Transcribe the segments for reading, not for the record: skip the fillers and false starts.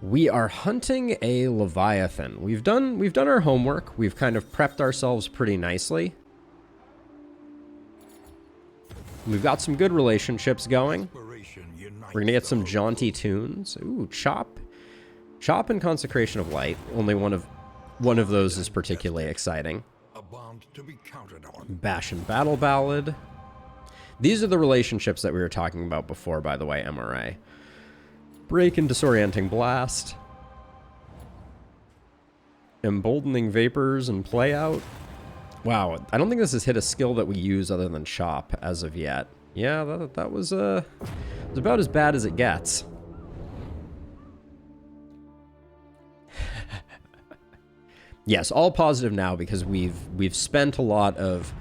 We are hunting a Leviathan. We've done our homework. We've kind of prepped ourselves pretty nicely. We've got some good relationships going. We're gonna get some jaunty tunes. Ooh, Chop and Consecration of Light. Only one of those is particularly exciting. Bash and Battle Ballad. These are the relationships that we were talking about before, by the way, MRA. Break and Disorienting Blast. Emboldening Vapors and Play Out. Wow, I don't think this has hit a skill that we use other than Chop as of yet. Yeah, that was about as bad as it gets. Yes, all positive now because we've spent a lot of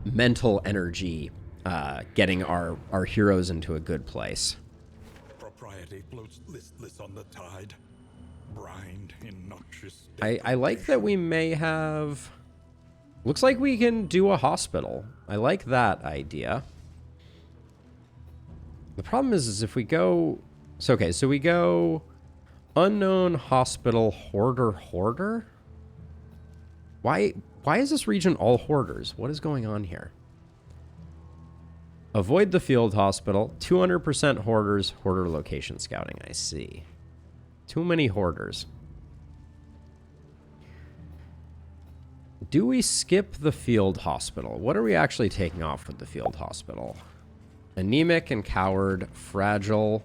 mental energy getting our heroes into a good place. Propriety floats listless on the tide, brined in noxious. I like that we may have. Looks like we can do a hospital. I like that idea. The problem is if we go. So okay, so we go unknown hospital hoarder. Why is this region all hoarders? What is going on here? Avoid the field hospital. 200% hoarders. Hoarder location scouting. I see. Too many hoarders. Do we skip the field hospital? What are we actually taking off with the field hospital? Anemic and coward. Fragile.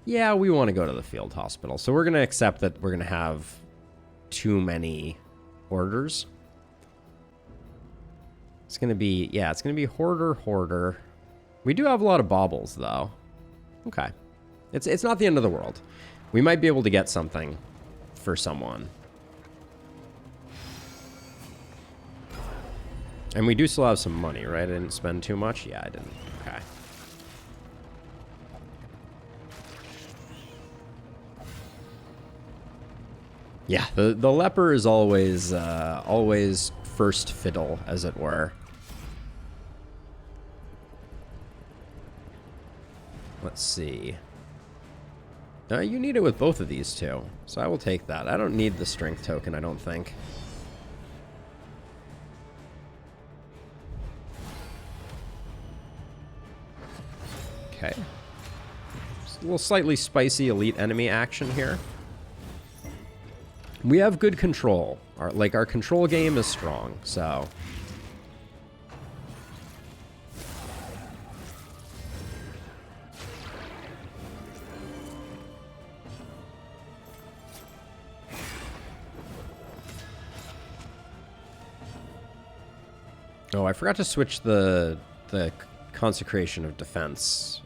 Yeah, we want to go to the field hospital. So we're going to accept that we're going to have too many hoarders. It's going to be, yeah, it's going to be hoarder. We do have a lot of baubles, though. Okay. It's not the end of the world. We might be able to get something for someone. And we do still have some money, right? I didn't spend too much? Yeah, I didn't. Okay. Yeah, the leper is always first fiddle, as it were. Let's see. You need it with both of these two, so I will take that. I don't need the strength token, I don't think. Okay. Just a little slightly spicy elite enemy action here. We have good control. Our control game is strong, so. Oh, I forgot to switch the consecration of defense.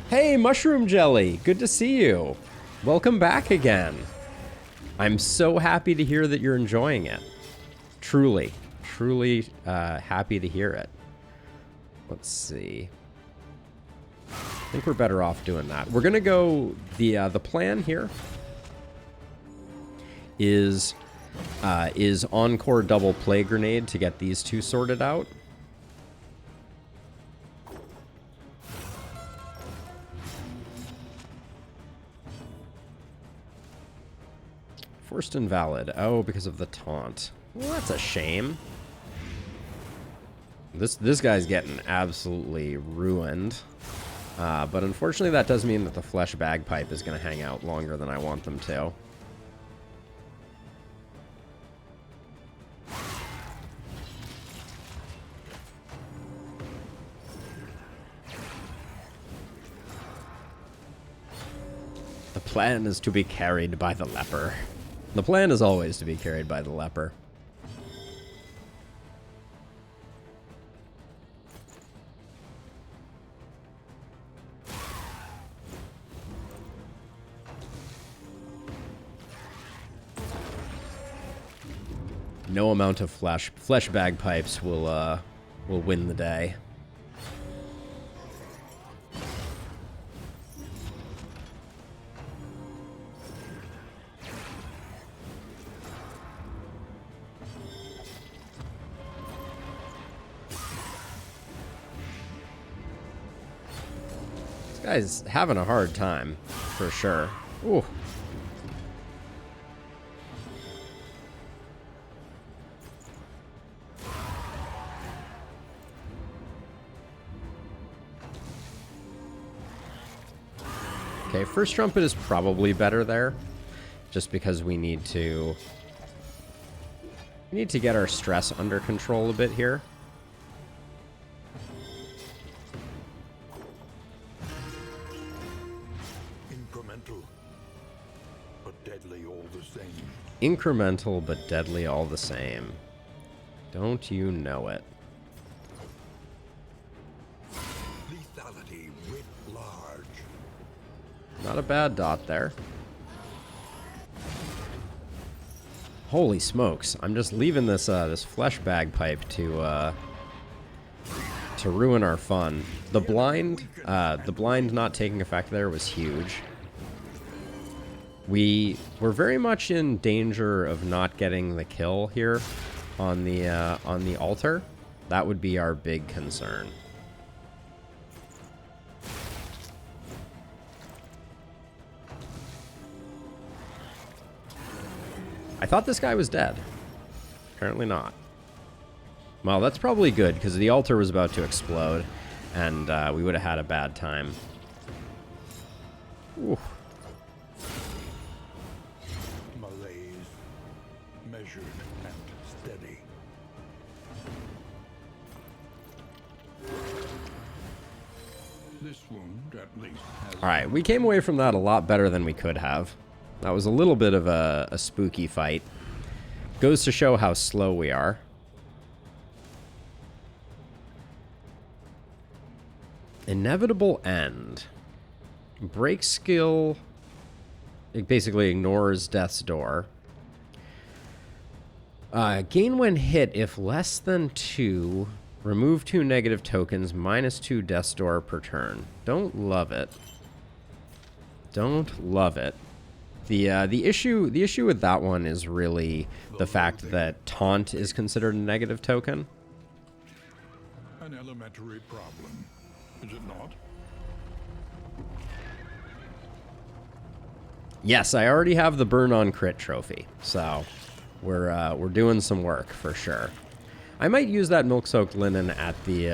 Hey, Mushroom Jelly! Good to see you. Welcome back again. I'm so happy to hear that you're enjoying it. Truly happy to hear it. Let's see. I think we're better off doing that. We're gonna go. The plan here is Encore double play grenade to get these two sorted out. Forced invalid. Oh, because of the taunt. Well, that's a shame. This guy's getting absolutely ruined. But unfortunately, that does mean that the flesh bagpipe is going to hang out longer than I want them to. The plan is to be carried by the leper. The plan is always to be carried by the leper. No amount of flesh bagpipes will win the day. Guy's having a hard time, for sure. Ooh. Okay, first trumpet is probably better there, just because we need to get our stress under control a bit here. Incremental, but deadly all the same. Incremental, but deadly all the same. Don't you know it? Lethality writ large. Not a bad dot there. Holy smokes! I'm just leaving this this flesh bagpipe to ruin our fun. The blind not taking effect there was huge. We were very much in danger of not getting the kill here on the altar. That would be our big concern. I thought this guy was dead. Apparently not. Well, that's probably good, because the altar was about to explode, and we would have had a bad time. Ooh. Malaise, measured and steady. This wound, at least, has... Alright, we came away from that a lot better than we could have. That was a little bit of a spooky fight. Goes to show how slow we are. Inevitable end. Break skill. It basically ignores death's door. Gain when hit if less than 2. Remove 2 negative tokens, -2 death's door per turn. Don't love it. Don't love it. The issue with that one is really the fact that taunt is considered a negative token. An elementary problem, is it not? Yes, I already have the burn on crit trophy, so we're doing some work for sure. I might use that milk-soaked linen at the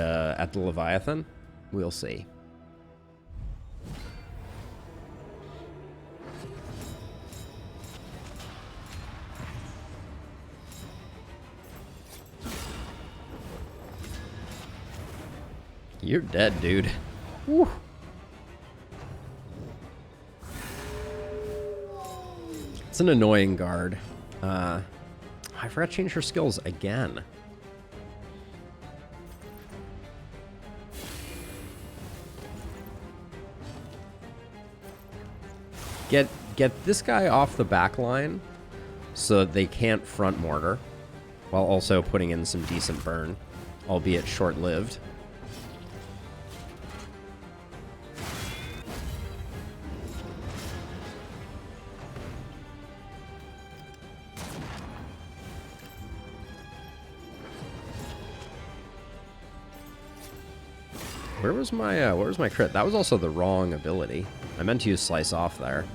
Leviathan. We'll see. You're dead, dude. Whew. It's an annoying guard. I forgot to change her skills again. Get this guy off the back line so that they can't front mortar, while also putting in some decent burn, albeit short-lived. Where was my crit? That was also the wrong ability. I meant to use slice off there.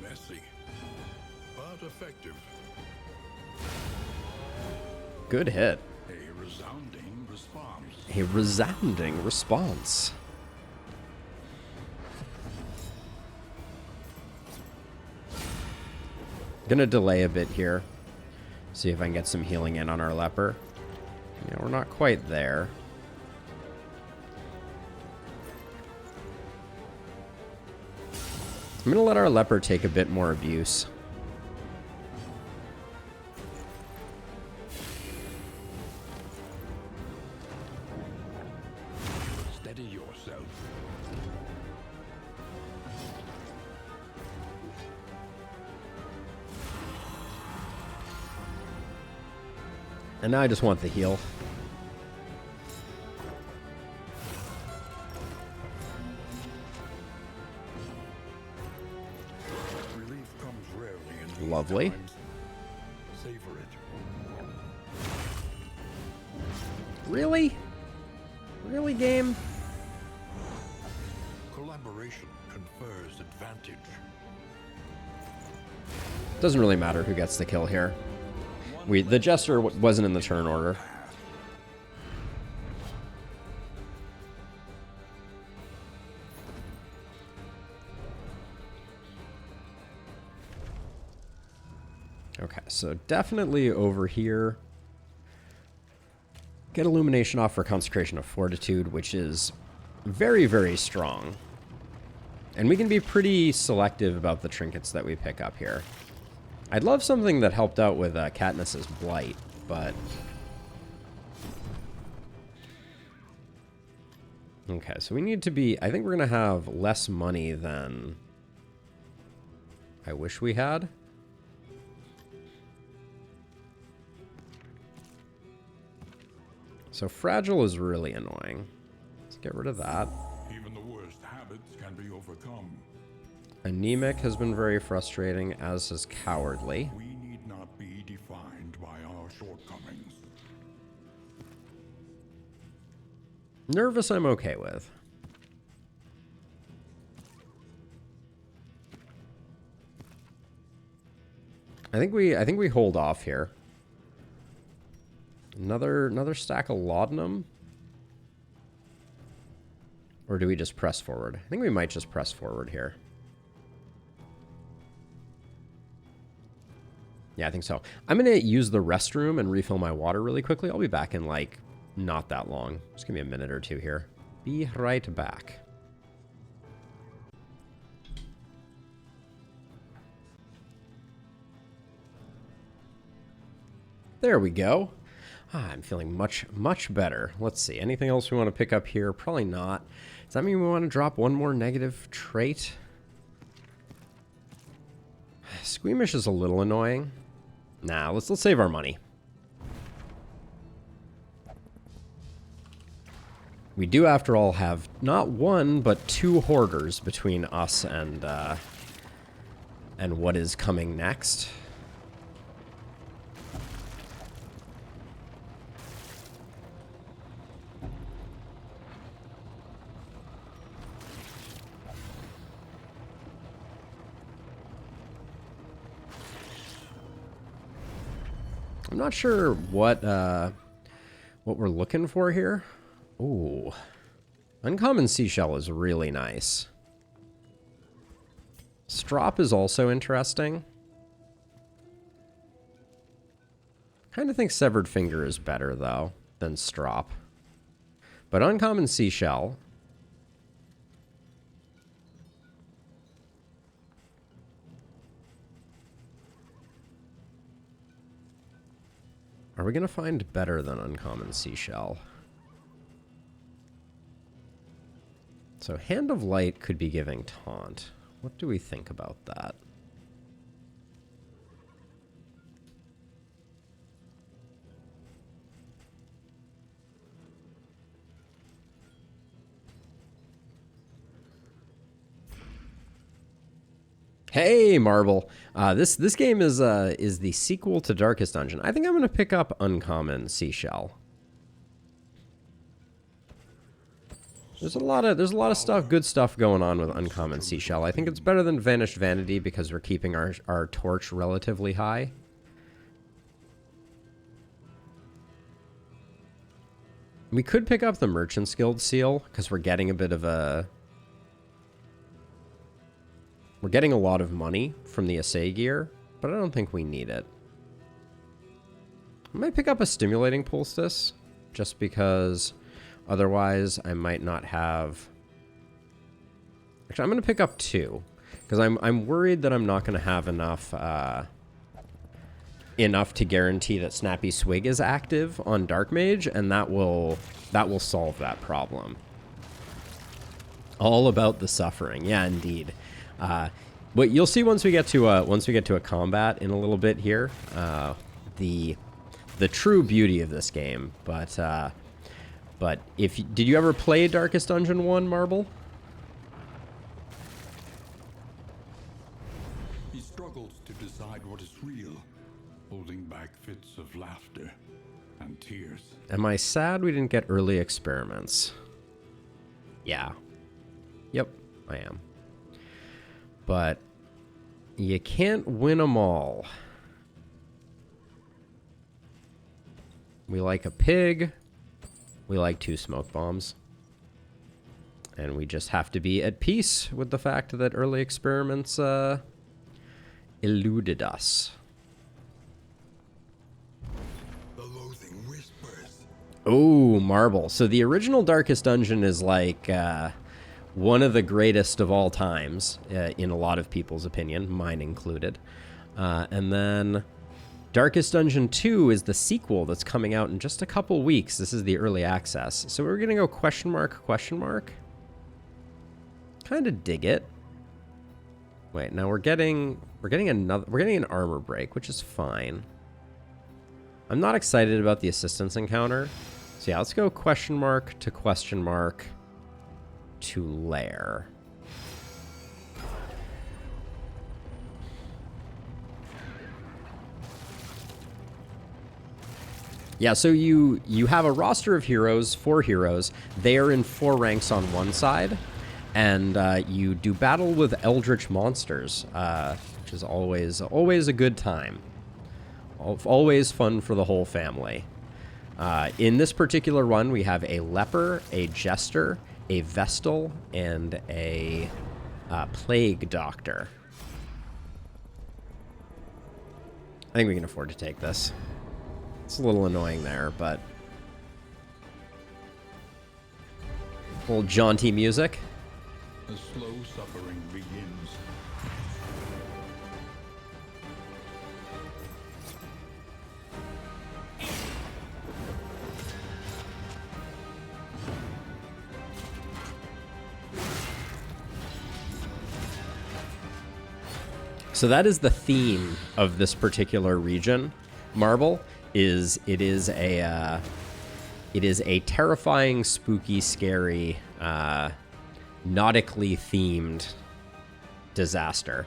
Messy, but effective. Good hit. A resounding response. A resounding response. Gonna delay a bit here. See if I can get some healing in on our leper. Yeah, we're not quite there. I'm gonna let our leper take a bit more abuse. Steady yourself. And now I just want the heal. Relief comes rarely in these Lovely. times. Really? Really, game? Collaboration confers advantage. Doesn't really matter who gets the kill here. The Jester wasn't in the turn order. Okay, so definitely over here. Get Illumination off for Consecration of Fortitude, which is very, very strong. And we can be pretty selective about the trinkets that we pick up here. I'd love something that helped out with Katniss's Blight, but... Okay, so we need to be... I think we're going to have less money than I wish we had. So Fragile is really annoying. Let's get rid of that. Even the worst habits can be overcome. Anemic has been very frustrating, as is Cowardly. We need not be defined by our shortcomings. Nervous I'm okay with. I think we hold off here. Another stack of Laudanum? Or do we just press forward? I think we might just press forward here. Yeah, I think so. I'm going to use the restroom and refill my water really quickly. I'll be back in, like, not that long. Just give me a minute or two here. Be right back. There we go. I'm feeling much, much better. Let's see. Anything else we want to pick up here? Probably not. Does that mean we want to drop one more negative trait? Squeamish is a little annoying. Nah, let's save our money. We do, after all, have not one, but two hoarders between us and what is coming next. I'm not sure what we're looking for here. Ooh. Uncommon Seashell is really nice. Strop is also interesting. Kind of think Severed Finger is better, though, than Strop. But Uncommon Seashell... Are we going to find better than Uncommon Seashell? So Hand of Light could be giving Taunt. What do we think about that? Hey, Marble. This game is the sequel to Darkest Dungeon. I think I'm going to pick up Uncommon Seashell. There's a lot of stuff, good stuff going on with Uncommon Seashell. I think it's better than Vanished Vanity because we're keeping our torch relatively high. We could pick up the Merchant's Guild seal because we're getting a bit of a... We're getting a lot of money from the assay gear, but I don't think we need it. I might pick up a Stimulating Poultice, just because otherwise I might not have... Actually, I'm going to pick up two, because I'm worried that I'm not going to have enough to guarantee that Snappy Swig is active on Dark Mage, and that will solve that problem. All about the suffering, yeah, indeed. But you'll see once we get to a combat in a little bit here, the true beauty of this game. But did you ever play Darkest Dungeon 1, Marble? He struggles to decide what is real, holding back fits of laughter and tears. Am I sad we didn't get early experiments? Yeah. Yep, I am. But you can't win them all. We like a pig. We like 2 smoke bombs. And we just have to be at peace with the fact that early experiments eluded us. The loathing whispers. Oh, marble. So the original Darkest Dungeon is like one of the greatest of all times, in a lot of people's opinion, mine included. And then Darkest Dungeon 2 is the sequel that's coming out in just a couple weeks. This is the early access. So we're going to go question mark, question mark. Kind of dig it. Wait, now we're getting an armor break, which is fine. I'm not excited about the assistance encounter. So yeah, let's go question mark to lair. Yeah, so you have a roster of heroes, 4 heroes. They are in 4 ranks on one side. And you do battle with eldritch monsters, which is always a good time. Always fun for the whole family. In this particular one, we have a leper, a jester, a vestal, and a plague doctor. I think we can afford to take this. It's a little annoying there, but... Little jaunty music. The slow suffering begins. So that is the theme of this particular region. Marble is it is a terrifying, spooky, scary, nautically themed disaster.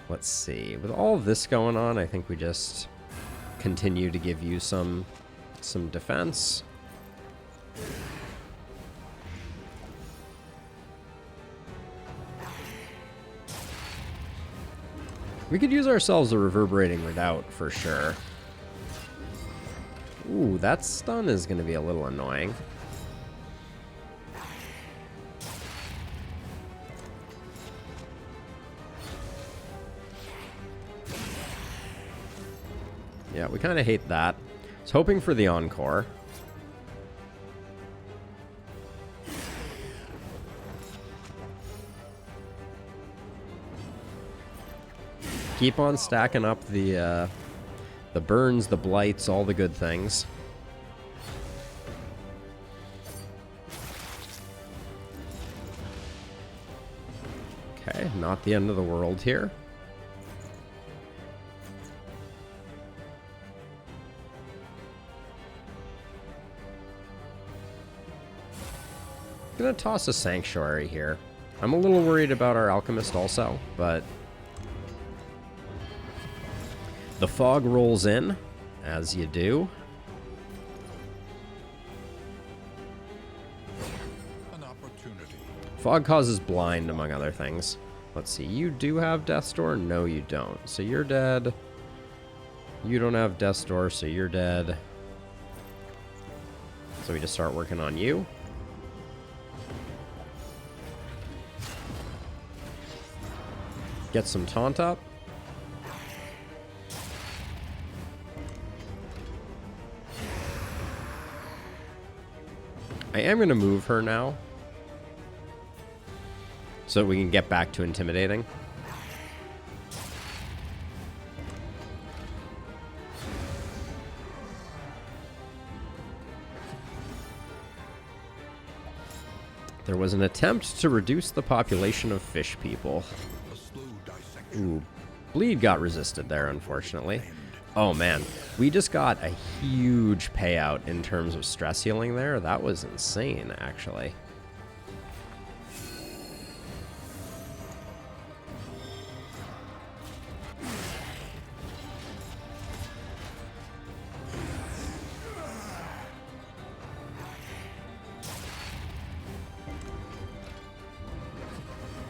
Let's see. With all of this going on, I think we just continue to give you some defense. We could use ourselves a reverberating redoubt for sure. Ooh, that stun is going to be a little annoying. Yeah, we kind of hate that. I was hoping for the encore. Keep on stacking up the burns, the blights, all the good things. Okay, not the end of the world here. Gonna toss a sanctuary here. I'm a little worried about our alchemist also, but the fog rolls in, as you do. An opportunity. Fog causes blind, among other things. Let's see, you do have Death's Door? No, you don't. So you're dead. You don't have Death's Door, so you're dead. So we just start working on you. Get some taunt up. I am going to move her now, so that we can get back to intimidating. There was an attempt to reduce the population of fish people. A slow dissection. Ooh, bleed got resisted there, unfortunately. Oh man, we just got a huge payout in terms of stress healing there. That was insane, actually.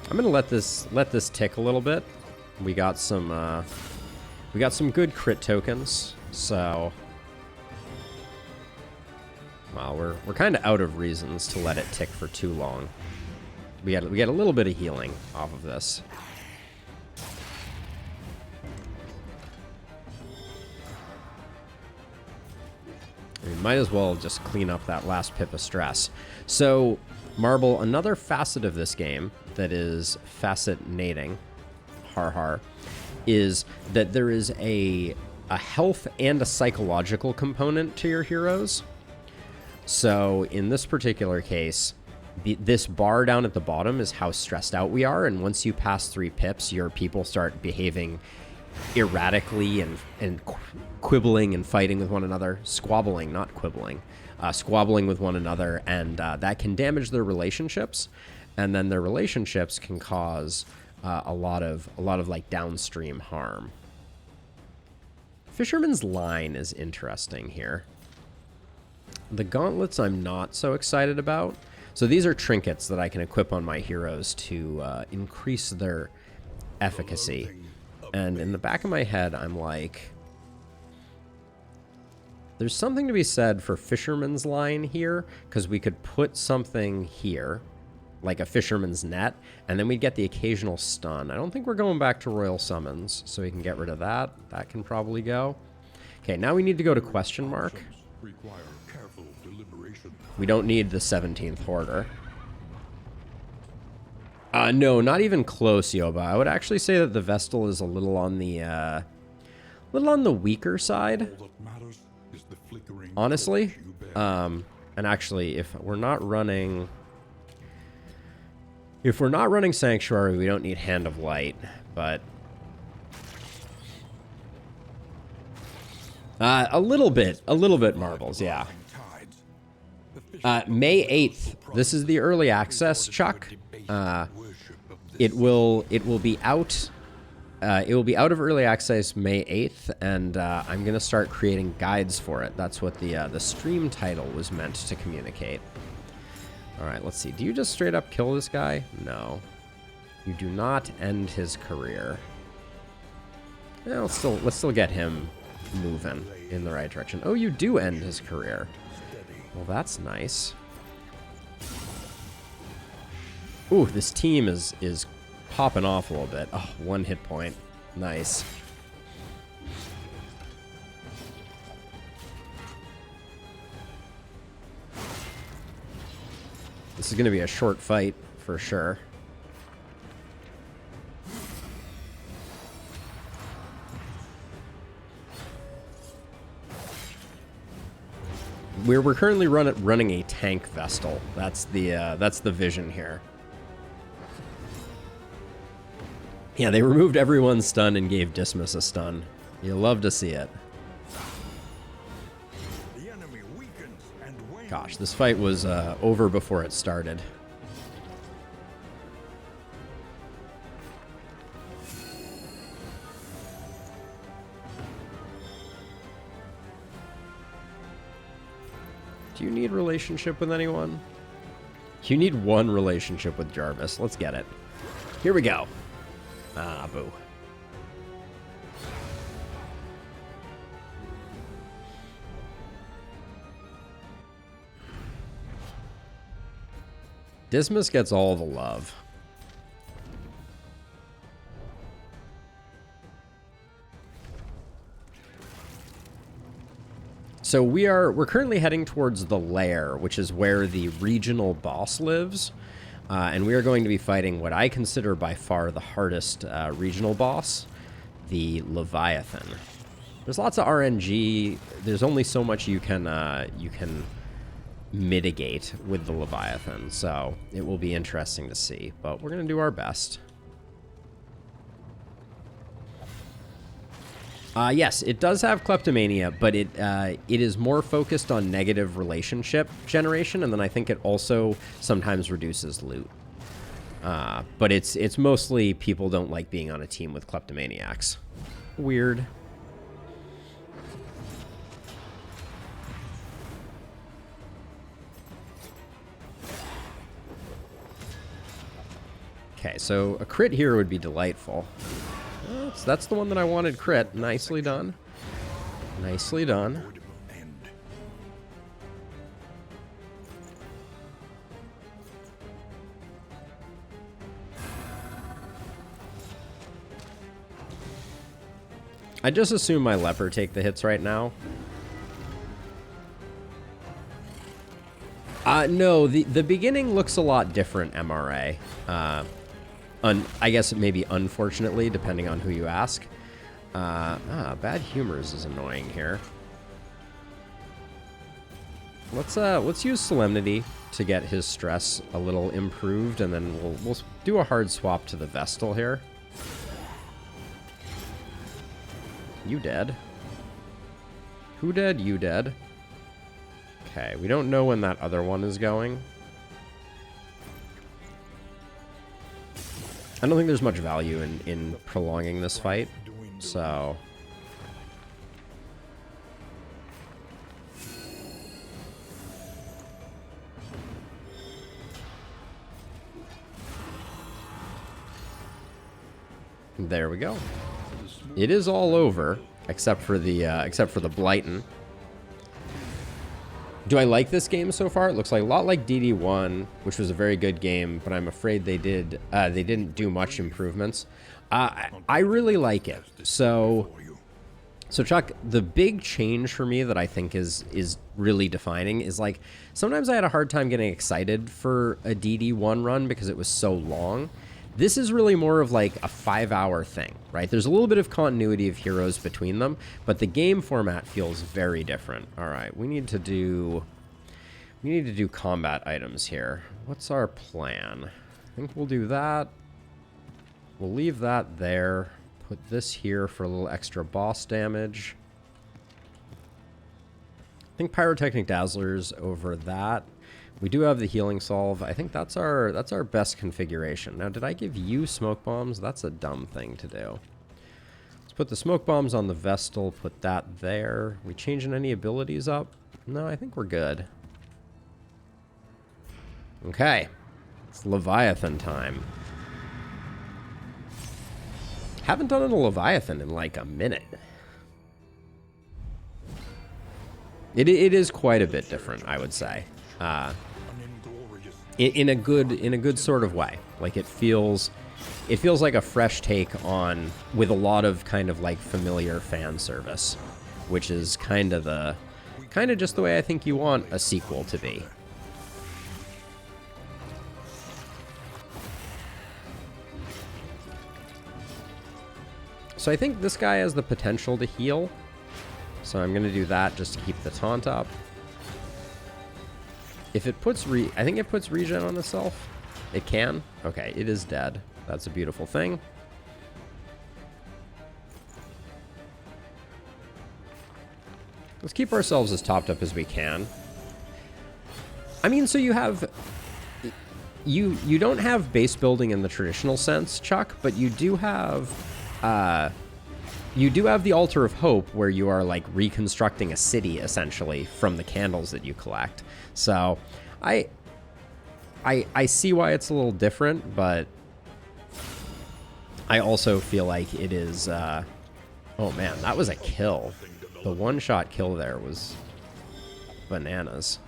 I'm gonna let this tick a little bit. We got some good crit tokens, so well, we're kind of out of reasons to let it tick for too long. We get a little bit of healing off of this. We might as well just clean up that last pip of stress. So, Marble, another facet of this game that is fascinating, is that there is a health and a psychological component to your heroes. So, in this particular case, this bar down at the bottom is how stressed out we are, and once you pass 3 pips, your people start behaving erratically and quibbling and fighting with one another. Squabbling, not quibbling. Squabbling with one another, and that can damage their relationships, and then their relationships can cause a lot of like downstream harm. Fisherman's Line is interesting here. The gauntlets I'm not so excited about. So these are trinkets that I can equip on my heroes to increase their efficacy. And in the back of my head, I'm like, there's something to be said for Fisherman's Line here, because we could put something here, like a Fisherman's Net, and then we'd get the occasional stun. I don't think we're going back to Royal Summons, so we can get rid of that. That can probably go. Okay, now we need to go to question mark. We don't need the 17th Hoarder. No, not even close, Yoba. I would actually say that the Vestal is a little on the weaker side. Honestly. And actually, if we're not running Sanctuary, we don't need Hand of Light, but a little bit Marbles, yeah. May 8th. This is the early access, Chuck. It will be out. It will be out of early access May 8th, and I'm gonna start creating guides for it. That's what the stream title was meant to communicate. All right, let's see. Do you just straight up kill this guy? No, you do not end his career. Yeah, let's still get him moving in the right direction. Oh, you do end his career. Well, that's nice. Ooh, this team is popping off a little bit. Oh, 1 hit point. Nice. This is going to be a short fight for sure. We're currently running a tank Vestal. That's the vision here. Yeah, they removed everyone's stun and gave Dismas a stun. You love to see it. Gosh, this fight was over before it started. Do you need relationship with anyone? You need one relationship with Jarvis. Let's get it. Here we go. Ah, boo. Dismas gets all the love. So we're currently heading towards the lair, which is where the regional boss lives. And we are going to be fighting what I consider by far the hardest regional boss, the Leviathan. There's lots of RNG. There's only so much you can mitigate with the Leviathan, so it will be interesting to see. But we're going to do our best. Yes, it does have kleptomania, but it is more focused on negative relationship generation, and then I think it also sometimes reduces loot. But it's mostly people don't like being on a team with kleptomaniacs. Weird. Okay, so a crit here would be delightful. That's the one that I wanted crit. Nicely done. Nicely done. I just assume my leper take the hits right now. No, the beginning looks a lot different, MRA. I guess maybe unfortunately, depending on who you ask. Bad humors is annoying here. Let's use Solemnity to get his stress a little improved, and then we'll do a hard swap to the Vestal here. You dead? Who dead? You dead. Okay, we don't know when that other one is going. I don't think there's much value in prolonging this fight, so... There we go. It is all over, except for the Blighton. Do I like this game so far? It looks like a lot like DD1, which was a very good game, but I'm afraid they didn't do much improvements. I really like it. So Chuck, the big change for me that I think is really defining is, like, sometimes I had a hard time getting excited for a DD1 run because it was so long. This is really more of like a 5-hour thing, right? There's a little bit of continuity of heroes between them, but the game format feels very different. All right, we need to do combat items here. What's our plan? I think we'll do that. We'll leave that there. Put this here for a little extra boss damage. I think Pyrotechnic Dazzlers over that. We do have the healing solve. I think that's our best configuration. Now, did I give you smoke bombs? That's a dumb thing to do. Let's put the smoke bombs on the Vestal. Put that there. We changing any abilities up? No, I think we're good. Okay. It's Leviathan time. Haven't done a Leviathan in like a minute. It is quite a bit different, I would say. In a good sort of way. Like it feels like a fresh take on, with a lot of kind of like familiar fan service, which is kind of just the way I think you want a sequel to be. So I think this guy has the potential to heal. So I'm going to do that just to keep the taunt up. If it puts I think it puts regen on itself. It can. Okay, it is dead. That's a beautiful thing. Let's keep ourselves as topped up as we can. I mean, so you have... You don't have base building in the traditional sense, Chuck, but you do have... you do have the Altar of Hope, where you are, like, reconstructing a city, essentially, from the candles that you collect. So, I see why it's a little different, but I also feel like it is... oh, man, that was a kill. The one-shot kill there was bananas.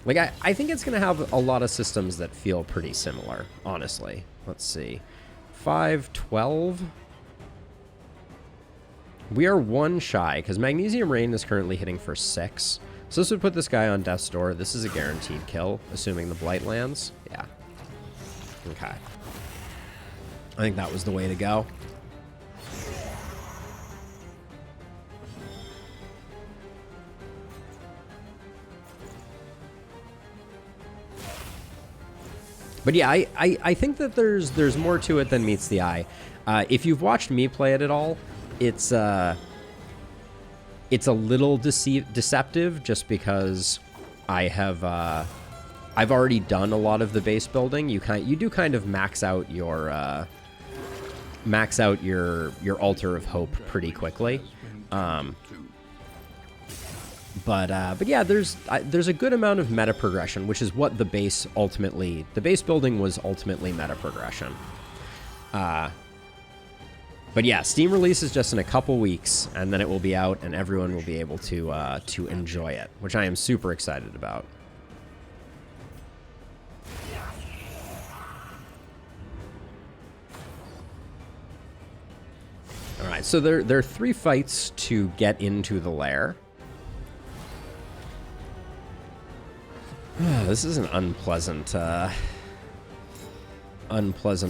Like, I think it's going to have a lot of systems that feel pretty similar, honestly. Let's see. 5-12... We are 1 shy, because Magnesium Rain is currently hitting for 6. So this would put this guy on Death's Door. This is a guaranteed kill, assuming the Blight lands. Yeah. Okay. I think that was the way to go. But yeah, I think that there's more to it than meets the eye. If you've watched me play it at all, it's a little deceptive, just because I've already done a lot of the base building. You do kind of max out your Altar of Hope pretty quickly. But yeah, there's a good amount of meta progression, which is what the base building was ultimately meta progression. But yeah, Steam release is just in a couple weeks, and then it will be out, and everyone will be able to enjoy it, which I am super excited about. All right, so there are 3 fights to get into the lair. This is an unpleasant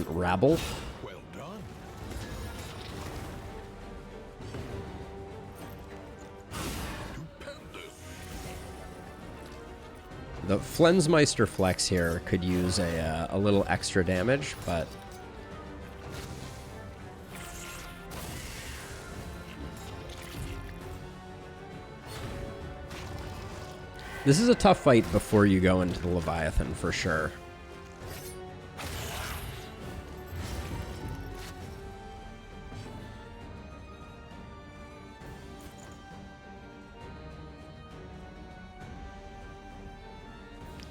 rabble. Well done. The Flensmeister Flex here could use a little extra damage, but this is a tough fight before you go into the Leviathan for sure.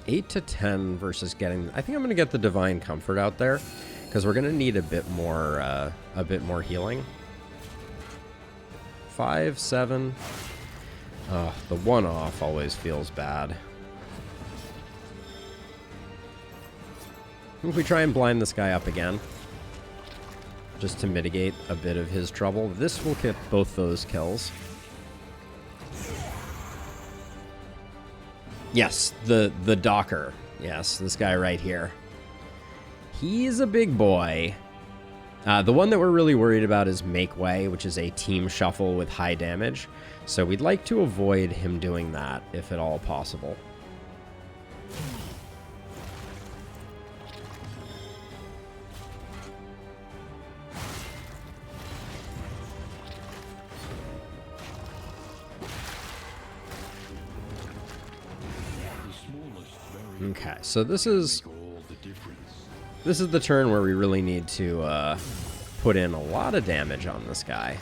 Eight to 10 versus getting. I think I'm gonna get the Divine Comfort out there because we're gonna need a bit more healing. 5, 7. The one off always feels bad. If we try and blind this guy up again, just to mitigate a bit of his trouble, this will get both those kills. Yes, the Docker. Yes, this guy right here. He's a big boy. The one that we're really worried about is Make Way, which is a team shuffle with high damage. So we'd like to avoid him doing that, if at all possible. Okay, so this is the turn where we really need to put in a lot of damage on this guy.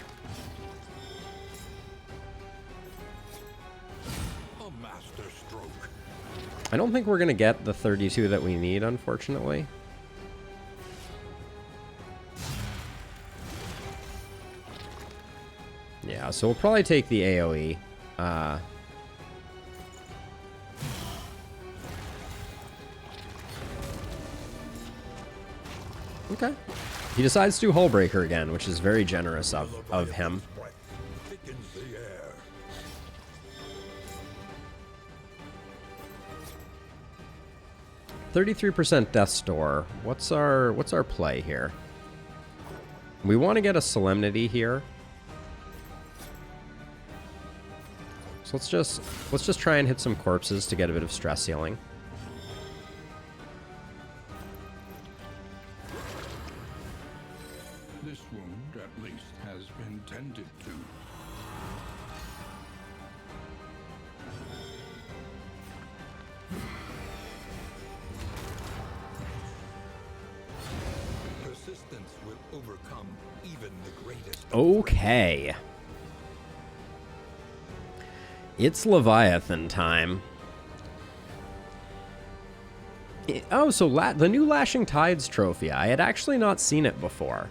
I don't think we're going to get the 32 that we need, unfortunately. Yeah, so we'll probably take the AoE. Okay. He decides to do Hullbreaker again, which is very generous of him. 33% Death's Door. What's our play here? We want to get a Solemnity here. So let's just try and hit some corpses to get a bit of stress healing. This wound, at least, has been tended to. Persistence will overcome even the greatest. Okay. It's Leviathan time. Oh, so the new Lashing Tides trophy. I had actually not seen it before.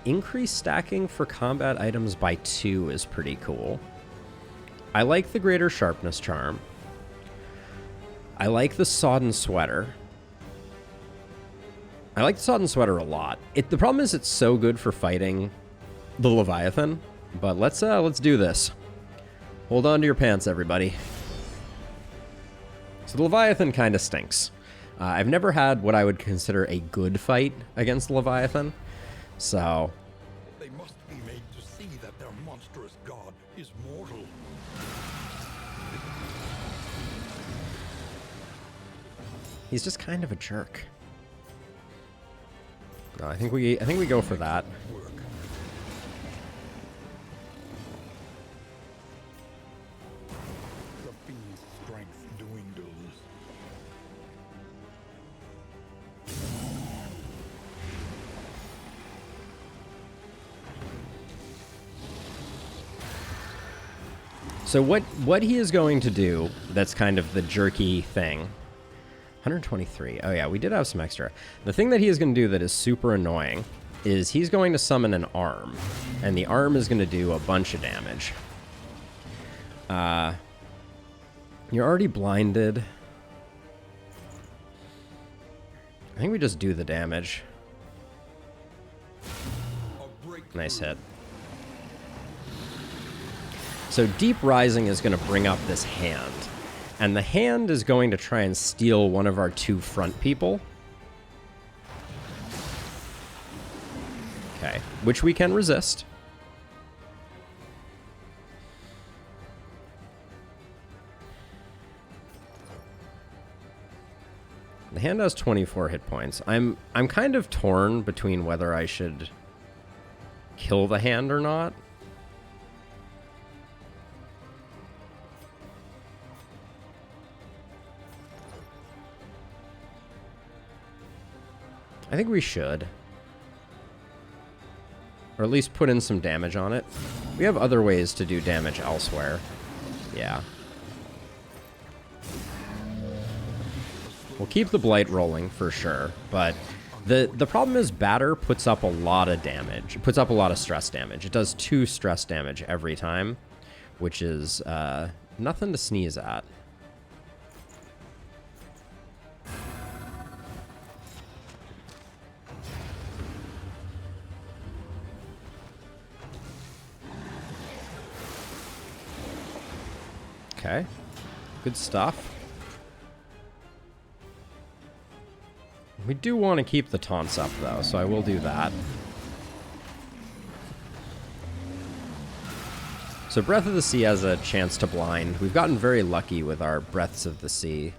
Increased stacking for combat items by 2 is pretty cool. I like the Greater Sharpness Charm. I like the Sodden Sweater. I like the Sodden Sweater a lot. The problem is it's so good for fighting the Leviathan, but let's do this. Hold on to your pants, everybody. So the Leviathan kind of stinks. I've never had what I would consider a good fight against the Leviathan, so... They must be made to see that their monstrous god is mortal. He's just kind of a jerk. No, I think we go for that. The beast's strength dwindles. So what he is going to do, that's kind of the jerky thing. 123. Oh yeah, we did have some extra. The thing that he is going to do that is super annoying is he's going to summon an arm. And the arm is going to do a bunch of damage. You're already blinded. I think we just do the damage. Nice hit. So Deep Rising is going to bring up this hand. And the hand is going to try and steal one of our two front people. Okay, which we can resist. The hand has 24 hit points. I'm kind of torn between whether I should kill the hand or not. I think we should. Or at least put in some damage on it. We have other ways to do damage elsewhere. Yeah. We'll keep the Blight rolling for sure, but the problem is Batter puts up a lot of damage. It puts up a lot of stress damage. It does 2 stress damage every time, which is nothing to sneeze at. Okay, good stuff. We do want to keep the taunts up, though, so I will do that. So Breath of the Sea has a chance to blind. We've gotten very lucky with our Breaths of the Sea.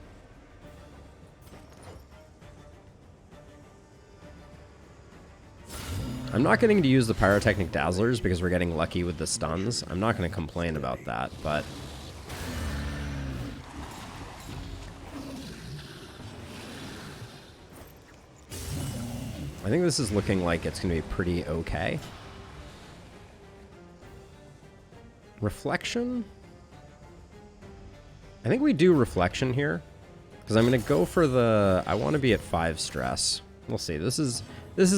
I'm not getting to use the Pyrotechnic Dazzlers because we're getting lucky with the stuns. I'm not going to complain about that, but... I think this is looking like it's going to be pretty okay. Reflection? I think we do Reflection here. Because I'm going to go for the... I want to be at 5 stress. We'll see. This is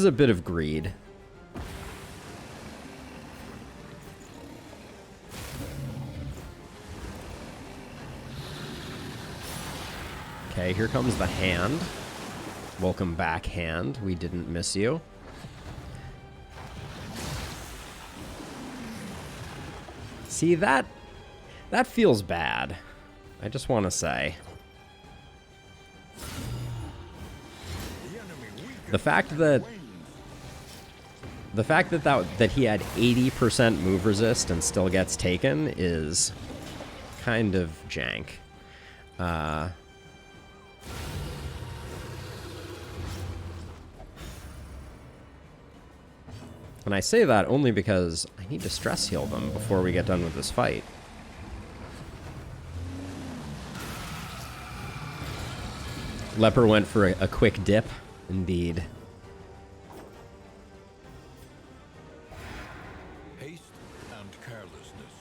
a bit of greed. Okay, here comes the hand. Welcome back, hand. We didn't miss you. See, that feels bad. I just want to say. The fact that he had 80% move resist and still gets taken is kind of jank. And I say that only because I need to stress heal them before we get done with this fight. Leper went for a quick dip, indeed. Haste and carelessness,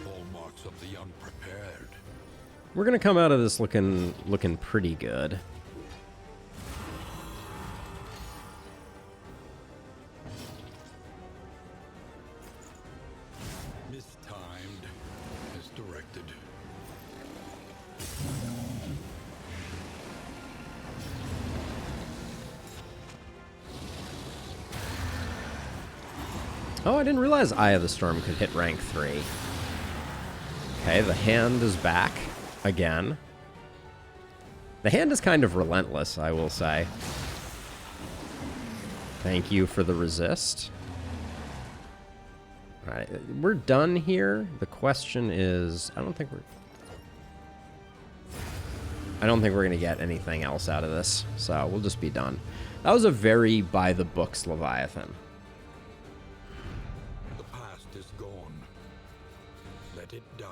hallmarks of the unprepared. We're gonna come out of this looking pretty good. Mistimed as directed. Oh, I didn't realize Eye of the Storm could hit rank 3. Okay, the hand is back again. The hand is kind of relentless, I will say. Thank you for the resist. Alright, we're done here. The question is, I don't think we're going to get anything else out of this, so we'll just be done. That was a very by-the-books Leviathan. The past is gone. Let it die.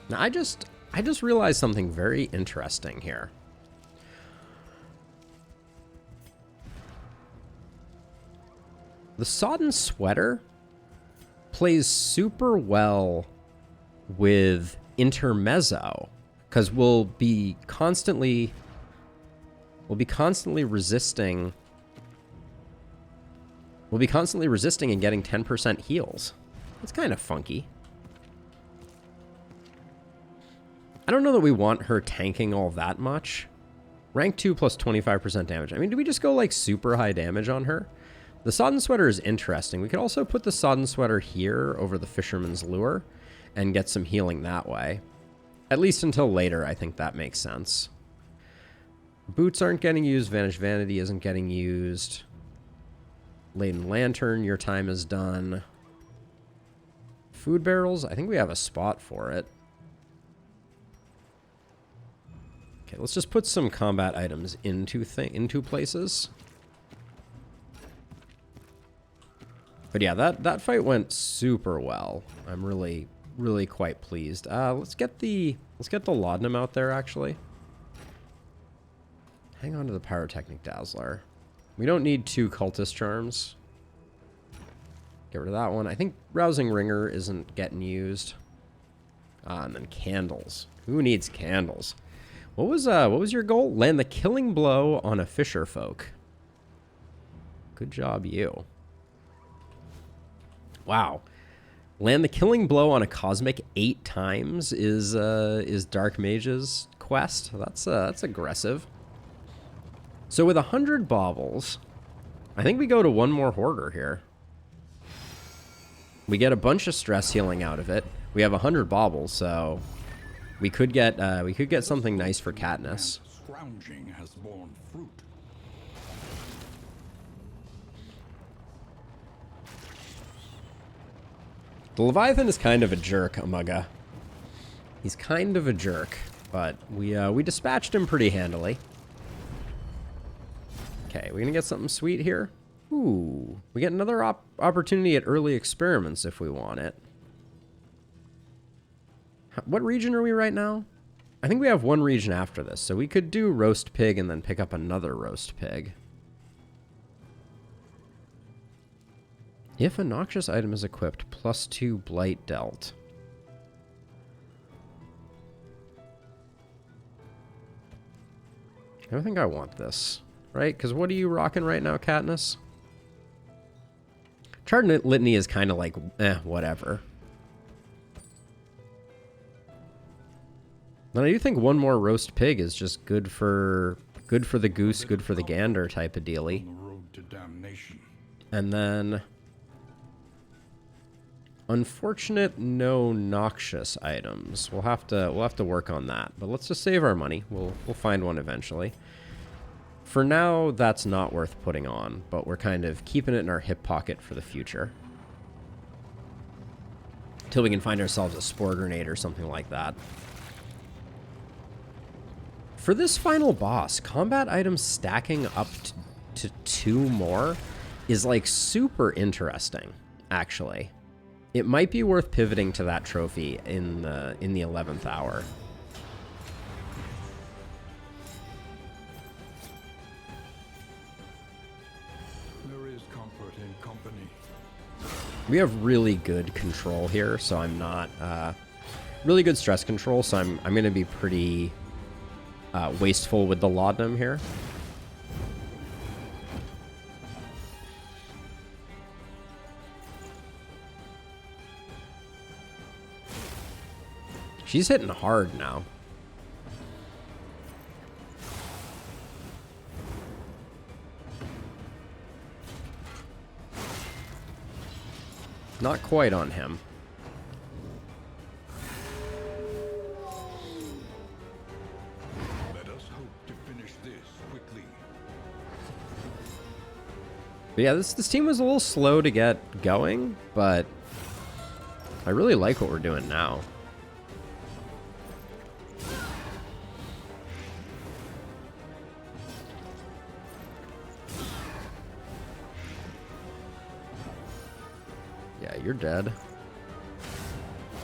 Now, I just realized something very interesting here. The Sodden Sweater plays super well with Intermezzo, because we'll be constantly resisting. We'll be constantly resisting and getting 10% heals. It's kind of funky. I don't know that we want her tanking all that much. Rank 2 plus 25% damage. I mean, do we just go like super high damage on her? The Sodden Sweater is interesting. We could also put the Sodden Sweater here over the Fisherman's Lure and get some healing that way. At least until later, I think that makes sense. Boots aren't getting used. Vanish Vanity isn't getting used. Laden Lantern, your time is done. Food barrels, I think we have a spot for it. Okay, let's just put some combat items into places. But yeah, that fight went super well. I'm really quite pleased. Let's get the laudanum out there actually. Hang on to the Pyrotechnic Dazzler. We don't need 2 cultist charms. Get rid of that one. I think Rousing Ringer isn't getting used. And then candles. Who needs candles? What was your goal? Land the killing blow on a fisher folk. Good job, you. Wow. Land the killing blow on a cosmic 8 times is Dark Mage's quest. That's aggressive. So with 100 baubles, I think we go to 1 more hoarder here. We get a bunch of stress healing out of it. We have 100 baubles, so we could get something nice for Katniss. Scrounging has borne fruit. The Leviathan is kind of a jerk, Amaga. He's kind of a jerk, but we dispatched him pretty handily. Okay, we're gonna get something sweet here. Ooh, we get another opportunity at early experiments if we want it. What region are we right now? I think we have 1 region after this, so we could do roast pig and then pick up another roast pig. If a noxious item is equipped, +2 blight dealt. I don't think I want this, right? Because what are you rocking right now, Katniss? Charred Litany is kind of like, whatever. But I do think 1 more roast pig is just good for the goose, good for the gander type of dealy. On the road to damnation. And then, unfortunate, no noxious items. We'll have to work on that. But let's just save our money. We'll find one eventually. For now, that's not worth putting on, but we're kind of keeping it in our hip pocket for the future. Till we can find ourselves a spore grenade or something like that. For this final boss, combat items stacking up to 2 more is like super interesting, actually. It might be worth pivoting to that trophy in the 11th hour. There is comfort in company. We have really good control here, so I'm not really good stress control, so I'm going to be pretty wasteful with the laudanum here. She's hitting hard now. Not quite on him. Let us hope to finish this quickly. But yeah, this team was a little slow to get going, but I really like what we're doing now. Yeah, you're dead. An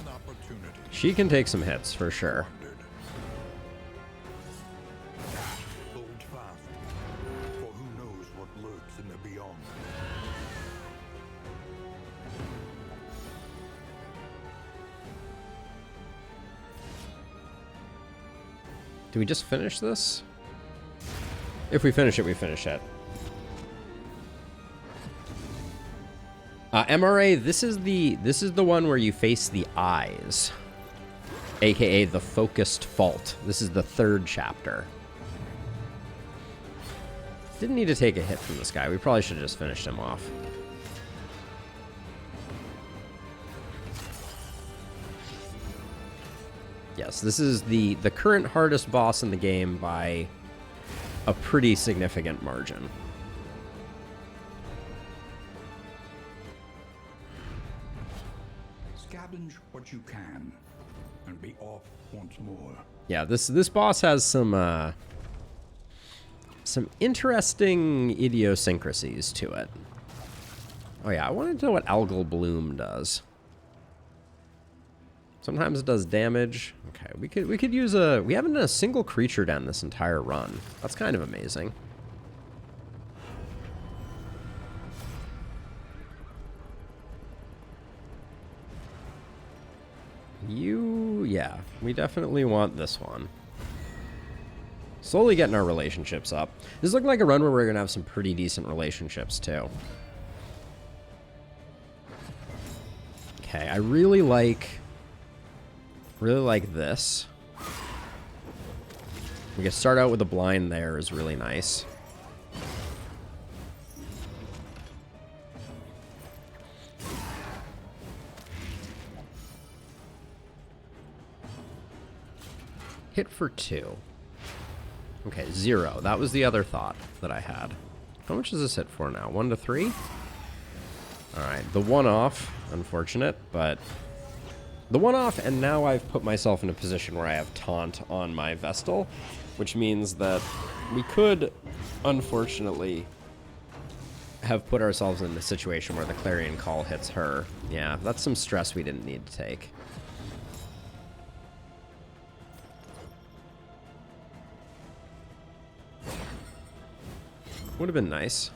opportunity. She can take some hits for sure. Hold fast, for who knows what lurks in the beyond. Do we just finish this? If we finish it, we finish it. MRA, this is the one where you face the eyes, aka the focused fault. This is the 3rd chapter. Didn't need to take a hit from this guy. We probably should have just finished him off. Yes, this is the current hardest boss in the game by a pretty significant margin. Scavenge what you can, and be off once more. Yeah, this boss has some interesting idiosyncrasies to it. Oh yeah, I wanted to know what algal bloom does. Sometimes it does damage. Okay, we could use a... We haven't done a single creature down this entire run. That's kind of amazing. Yeah, we definitely want this one. Slowly getting our relationships up. This is looking like a run where we're gonna have some pretty decent relationships too. Okay, I really like this. We can start out with a blind there is really nice. Hit for 2. Okay, 0. That was the other thought that I had. How much does this hit for now? 1 to 3? Alright, the 1-off. Unfortunate, but... The 1-off, and now I've put myself in a position where I have taunt on my Vestal, which means that we could, unfortunately, have put ourselves in a situation where the Clarion Call hits her. Yeah, that's some stress we didn't need to take. Would have been nice.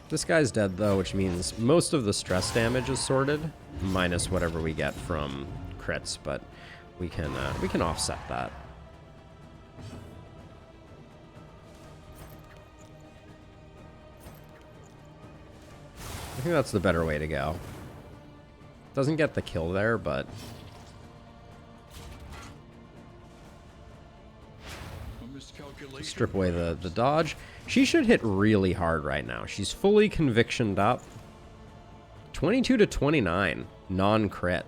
This guy's dead though, which means most of the stress damage is sorted, minus whatever we get from crits, but we can offset that. I think that's the better way to go. Doesn't get the kill there, but strip away the dodge. She should hit really hard right now. She's fully convictioned up. 22 to 29, non-crit.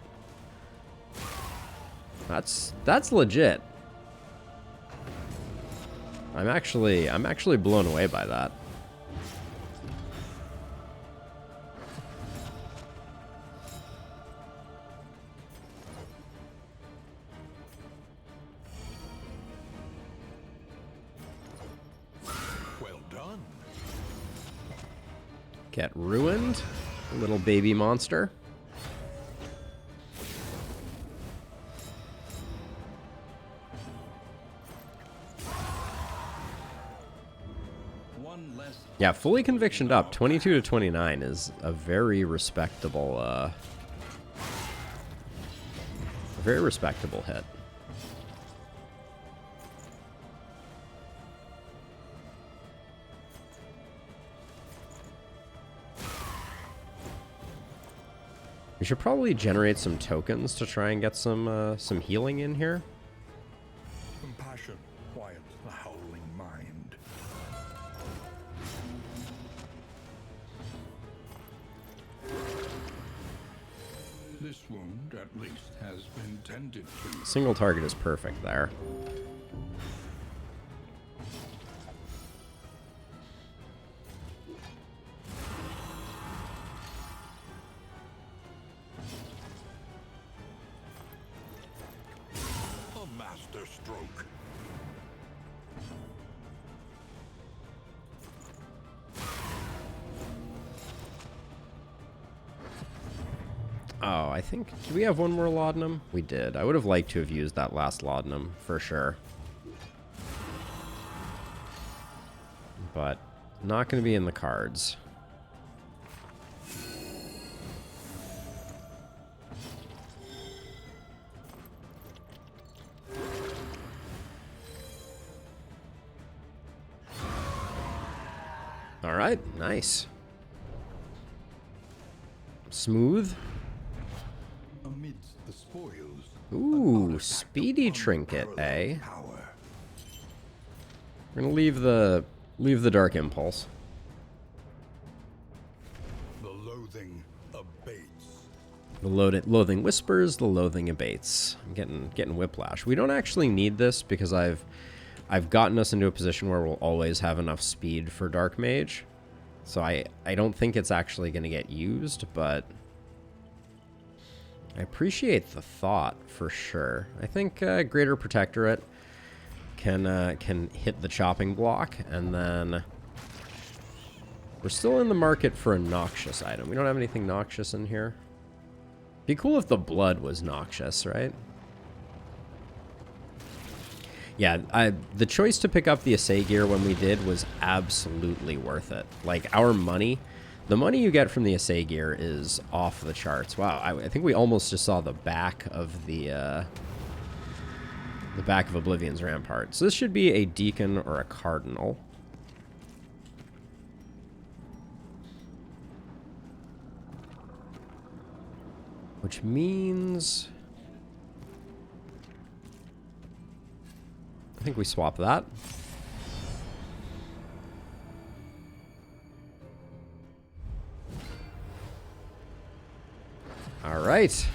That's legit. I'm actually blown away by that. Get ruined, little baby monster. Yeah, fully convictioned up. 22 to 29 is a very respectable hit. We should probably generate some tokens to try and get some healing in here. Compassion quiets the howling mind. This wound, at least, has been tended to. Single target is perfect there. Stroke. Oh, I think... Did we have one more laudanum? We did. I would have liked to have used that last laudanum, for sure. But, not going to be in the cards. All right, nice. Smooth. Amidst the spoils, Ooh, speedy trinket, eh? We're gonna leave the dark impulse. the loathing abates. The loathing whispers, the loathing abates. I'm getting whiplash. We don't actually need this because I've gotten us into a position where we'll always have enough speed for Dark Mage. So I don't think it's actually going to get used, but I appreciate the thought for sure. I think Greater Protectorate can hit the chopping block, and then we're still in the market for a noxious item. We don't have anything noxious in here. Be cool if the blood was noxious, right? Yeah, the choice to pick up the assay gear when we did was absolutely worth it. Like, our money, the money you get from the assay gear is off the charts. Wow, I think we almost just saw the back of the back of Oblivion's Rampart. So this should be a Deacon or a Cardinal. Which means I think we swap that. All right.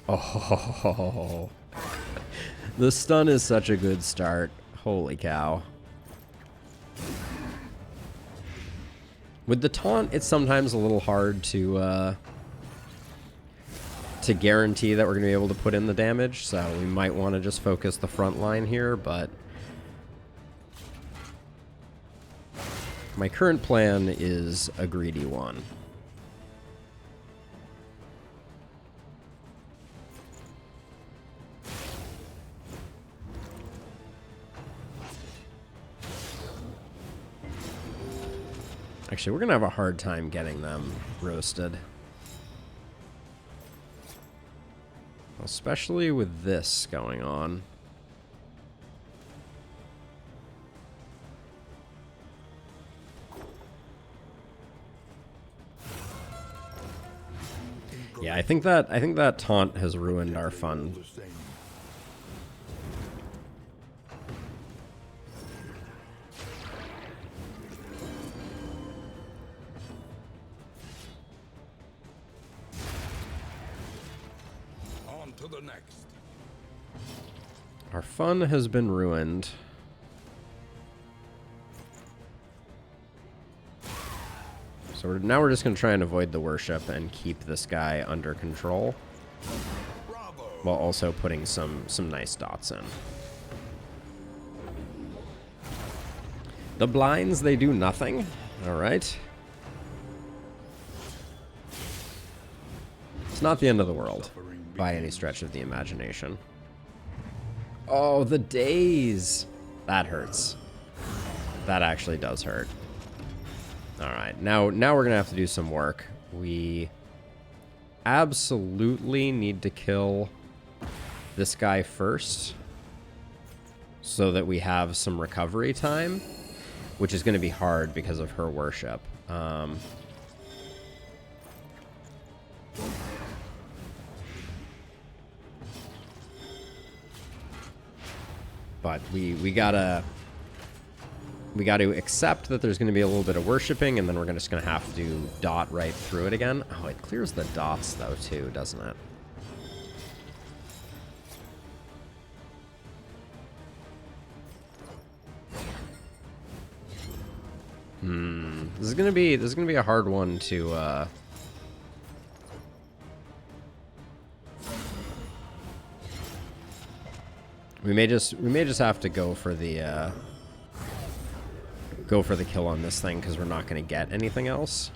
Oh, the stun is such a good start. Holy cow. With the taunt, it's sometimes a little hard to guarantee that we're going to be able to put in the damage, so we might want to just focus the front line here, but my current plan is a greedy one. Actually, we're going to have a hard time getting them roasted. Especially with this going on. Yeah, I think that taunt has ruined our fun. On to the next. Our fun has been ruined. So now we're just going to try and avoid the worship and keep this guy under control. Bravo. While also putting some nice dots in. The blinds, they do nothing. All right. It's not the end of the world by any stretch of the imagination. Oh, the days. That hurts. That actually does hurt. All right, now we're going to have to do some work. We absolutely need to kill this guy first so that we have some recovery time, which is going to be hard because of her worship. But we gotta accept that there's going to be a little bit of worshipping, and then we're just going to have to dot right through it again. Oh, it clears the dots, though, too, doesn't it? This is going to be a hard one to we may just have to go for the kill on this thing because we're not going to get anything else.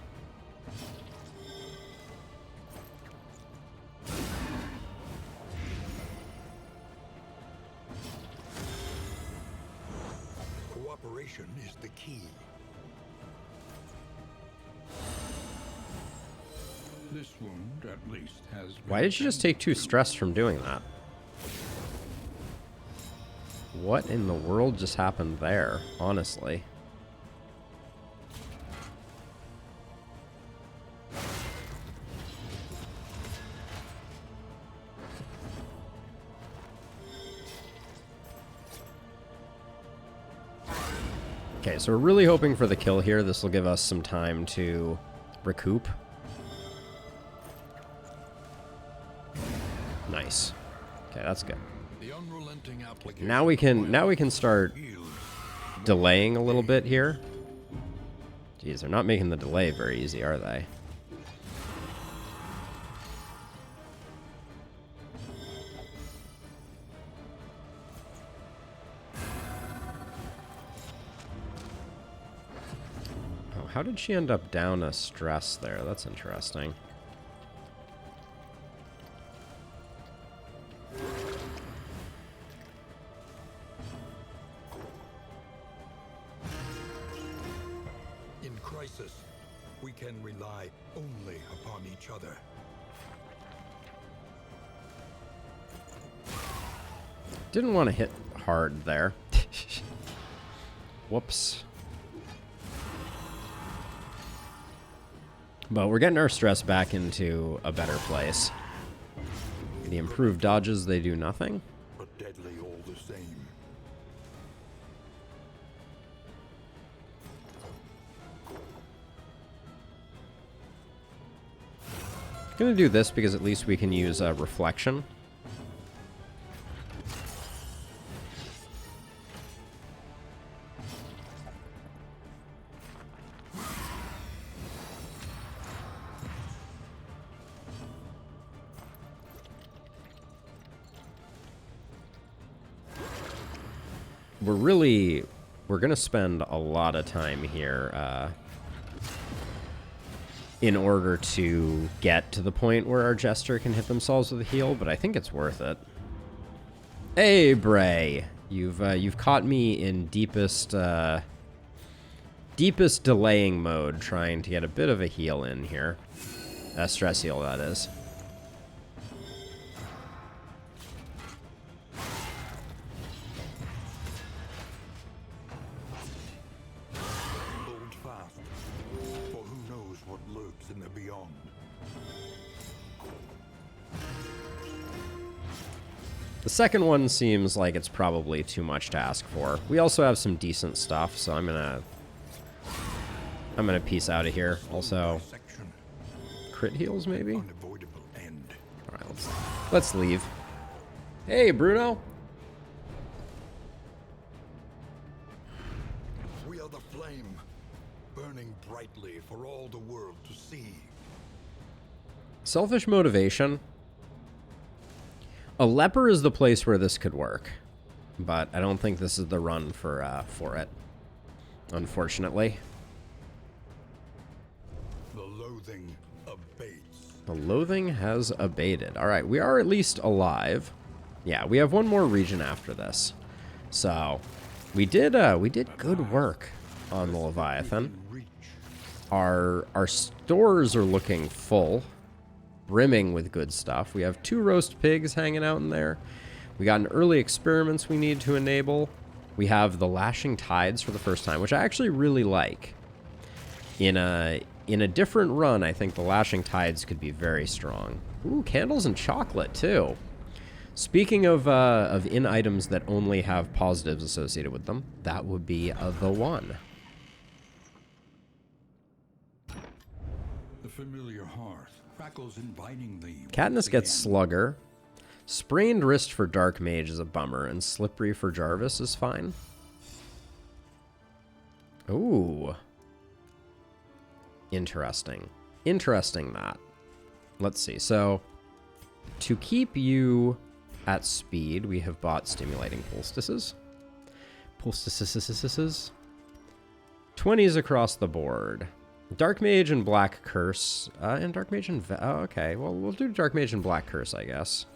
Cooperation is the key. This wound, at least, has. Why did she just take 2 stress from doing that? What in the world just happened there, honestly? Okay, so we're really hoping for the kill here. This will give us some time to recoup. Nice. Okay, that's good. Now we can start delaying a little bit here. Jeez, they're not making the delay very easy, are they? Oh, how did she end up down a stress there? That's interesting. We can rely only upon each other. Didn't want to hit hard there. Whoops. But we're getting our stress back into a better place. The improved dodges, they do nothing. But deadly all the same. Gonna do this because at least we can use reflection. We're gonna spend a lot of time here in order to get to the point where our Jester can hit themselves with a heal, but I think it's worth it. Hey, Bray, you've caught me in deepest delaying mode, trying to get a bit of a heal in here. Stress heal, that is. The second one seems like it's probably too much to ask for. We also have some decent stuff, so I'm gonna peace out of here. Also, crit heals maybe? Alright, let's leave. Hey, Bruno! We are the flame, burning brightly for all the world to see. Selfish motivation. A leper is the place where this could work, but I don't think this is the run for it, unfortunately. The loathing abates. The loathing has abated. All right, we are at least alive. Yeah, we have one more region after this, so we did good work on the Leviathan. Our stores are looking full. Brimming with good stuff. We have 2 roast pigs hanging out in there. We got an early experiments we need to enable. We have the lashing tides for the first time, which I actually really like. In a different run, I think the lashing tides could be very strong. Ooh, candles and chocolate too. Speaking of in items that only have positives associated with them, that would be the one. The familiar hearth. Katniss gets Slugger. Sprained wrist for Dark Mage is a bummer, and Slippery for Jarvis is fine. Ooh. Interesting. Interesting that. Let's see. So, to keep you at speed, we have bought Stimulating Poultices. 20s across the board. Dark Mage and Black Curse. And Dark Mage and... oh, okay. Well, we'll do Dark Mage and Black Curse, I guess.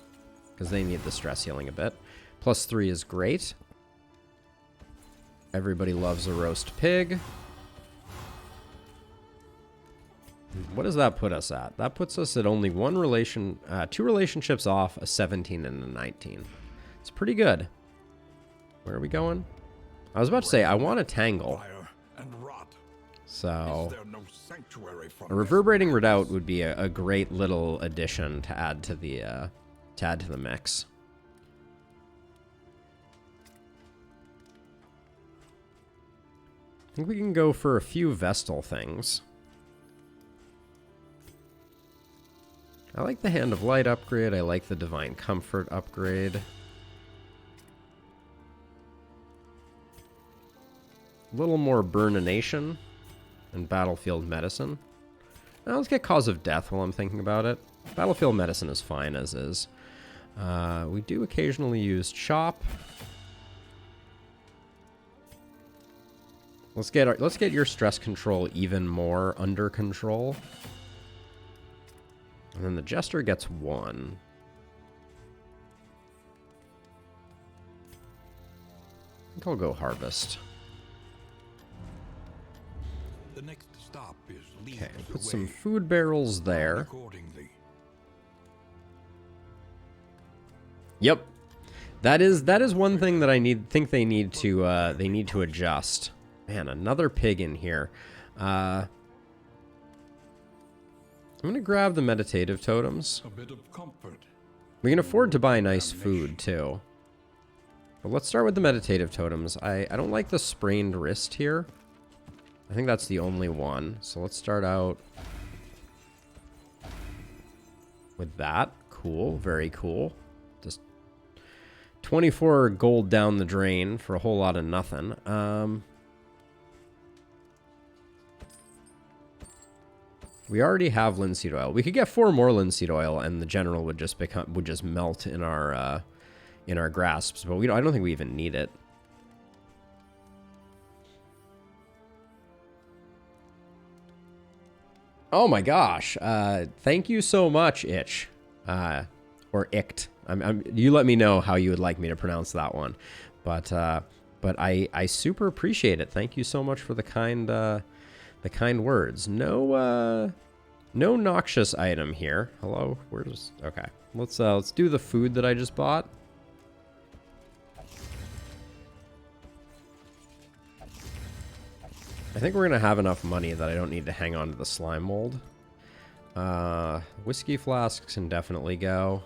Because they need the stress healing a bit. +3 is great. Everybody loves a roast pig. What does that put us at? That puts us at only 2 relationships off, a 17 and a 19. It's pretty good. Where are we going? I was about to say, I want a tangle. Fire and rot. So, Is there no sanctuary from a reverberating redoubt would be a great little addition to add to the mix. I think we can go for a few Vestal things. I like the Hand of Light upgrade. I like the Divine Comfort upgrade. A little more Burnination and Battlefield Medicine. Now let's get Cause of Death while I'm thinking about it. Battlefield Medicine is fine as is. We do occasionally use Chop. Let's get your stress control even more under control. And then the Jester gets 1. I think I'll go Harvest. The next stop is Okay, put some food barrels there. Yep. That is one thing that I think they need to adjust. Man, another pig in here. I'm gonna grab the meditative totems. A bit of comfort. We can afford to buy nice food too. But let's start with the meditative totems. I don't like the sprained wrist here. I think that's the only one. So let's start out with that. Cool, very cool. Just 24 gold down the drain for a whole lot of nothing. We already have linseed oil. We could get 4 more linseed oil, and the general would just melt in our grasps. But I don't think we even need it. Oh my gosh! Thank you so much, Itch, or Icht. You let me know how you would like me to pronounce that one, but I super appreciate it. Thank you so much for the kind words. No noxious item here. Hello, okay? Let's do the food that I just bought. I think we're gonna have enough money that I don't need to hang on to the slime mold. Whiskey flasks can definitely go.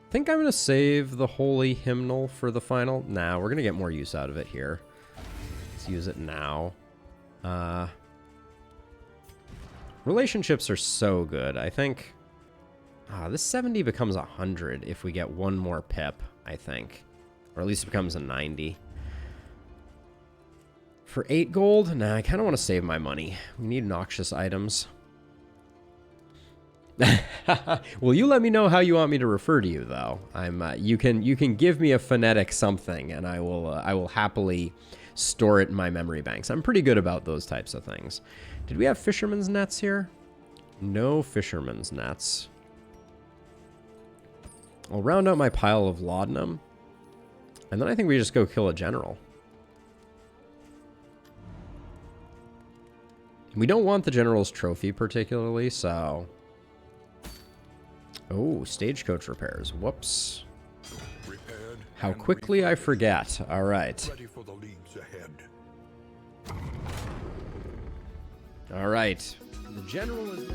I think I'm gonna save the holy hymnal for the final. Nah, we're gonna get more use out of it here. Let's use it now. Relationships are so good. I think this 70 becomes 100 if we get one more pip, I think. Or at least it becomes a 90. For 8 gold? Nah, I kind of want to save my money. We need noxious items. Well, you let me know how you want me to refer to you, though. You can give me a phonetic something, and I will happily store it in my memory banks. I'm pretty good about those types of things. Did we have fisherman's nets here? No fisherman's nets. I'll round out my pile of laudanum, and then I think we just go kill a general. We don't want the general's trophy particularly, so... Oh, stagecoach repairs. Whoops. Repaired. How quickly I forget. All right. Ready for the leagues ahead. All right. The general is...